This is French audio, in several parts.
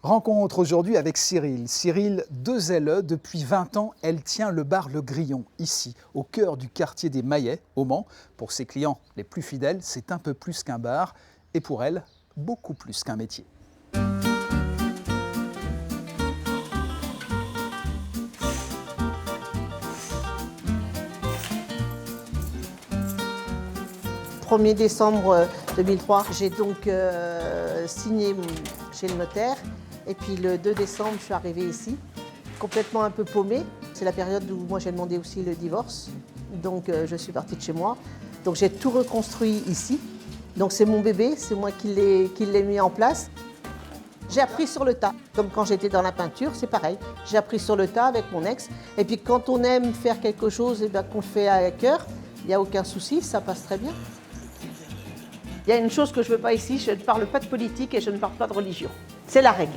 Rencontre aujourd'hui avec Cyril. Cyril, 2LE, depuis 20 ans, elle tient le bar Le Grillon, ici, au cœur du quartier des Maillets, au Mans. Pour ses clients les plus fidèles, c'est un peu plus qu'un bar, et pour elle, beaucoup plus qu'un métier. Le 1er décembre 2003, j'ai donc signé chez le notaire. Et puis le 2 décembre, je suis arrivée ici, complètement un peu paumée. C'est la période où moi j'ai demandé aussi le divorce. Donc je suis partie de chez moi. Donc j'ai tout reconstruit ici. Donc c'est mon bébé, c'est moi qui l'ai mis en place. J'ai appris sur le tas. Comme quand j'étais dans la peinture, c'est pareil. J'ai appris sur le tas avec mon ex. Et puis quand on aime faire quelque chose, et bien qu'on le fait à cœur, il n'y a aucun souci, ça passe très bien. Il y a une chose que je ne veux pas ici, je ne parle pas de politique et je ne parle pas de religion. C'est la règle.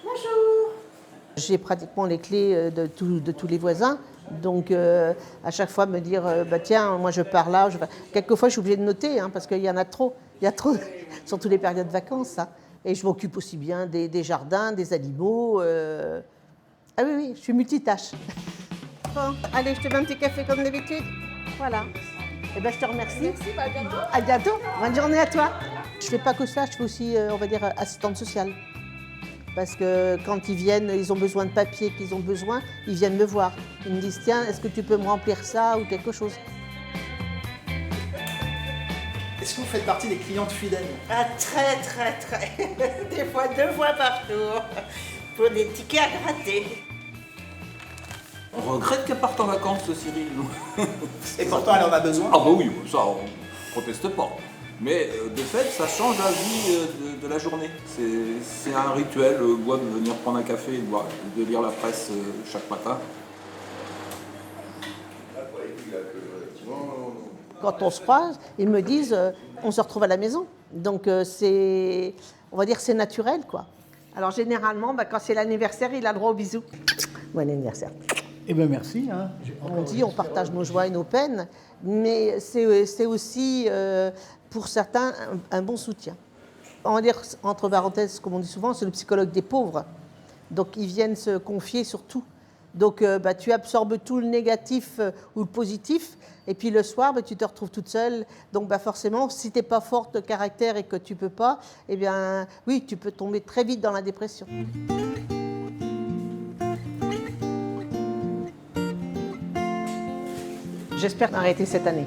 Bonjour. J'ai pratiquement les clés de tous les voisins. Donc à chaque fois me dire, tiens, moi je pars là. Quelquefois je suis obligée de noter, parce qu'il y en a trop. Il y a trop, surtout les périodes de vacances. Et je m'occupe aussi bien des jardins, des animaux. Ah oui, je suis multitâche. Bon, allez, je te mets un petit café comme d'habitude. Voilà. Eh ben, je te remercie. Merci, à bientôt. À bientôt. Bonne journée à toi. Je ne fais pas que ça, je fais aussi, on va dire, assistante sociale. Parce que quand ils viennent, ils ont besoin de papier, qu'ils ont besoin, ils viennent me voir. Ils me disent, tiens, est-ce que tu peux me remplir ça ou quelque chose? Est-ce que vous faites partie des clientes fidèles? Ah, très. Des fois 2 fois par jour. Pour des tickets à gratter. On regrette qu'elle parte en vacances, Cyril. Et pourtant, elle en a besoin. Ah bah oui, ça on proteste pas. Mais de fait, ça change la vie de la journée. C'est un rituel, moi, de venir prendre un café et de lire la presse chaque matin. Quand on se croise, ils me disent, on se retrouve à la maison. Donc c'est, on va dire, c'est naturel, quoi. Alors généralement, quand c'est l'anniversaire, il a le droit aux bisous. Bon anniversaire. Eh bien merci. On dit, on partage nos joies et nos peines, mais c'est aussi, pour certains, un bon soutien. On va dire, entre parenthèses, comme on dit souvent, c'est le psychologue des pauvres. Donc, ils viennent se confier sur tout. Donc, tu absorbes tout le négatif ou le positif, et puis le soir, tu te retrouves toute seule. Donc, forcément, si tu n'es pas forte de caractère et que tu ne peux pas, eh bien, oui, tu peux tomber très vite dans la dépression. J'espère arrêter cette année.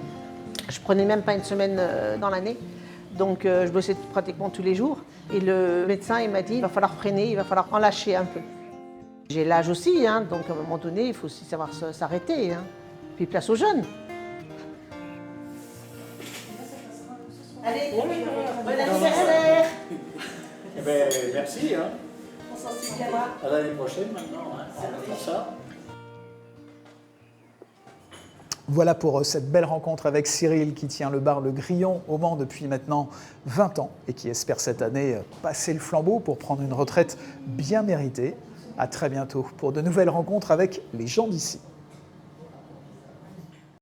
Je prenais même pas une semaine dans l'année, donc je bossais pratiquement tous les jours. Et le médecin, il m'a dit, il va falloir freiner, il va falloir en lâcher un peu. J'ai l'âge aussi, donc à un moment donné, il faut aussi savoir s'arrêter. Puis place aux jeunes. Allez, bon anniversaire. Eh bien merci. On s'en souviendra. À l'année prochaine maintenant. Pour ça. Voilà pour cette belle rencontre avec Cyril qui tient le bar Le Grillon au Mans depuis maintenant 20 ans et qui espère cette année passer le flambeau pour prendre une retraite bien méritée. À très bientôt pour de nouvelles rencontres avec les gens d'ici.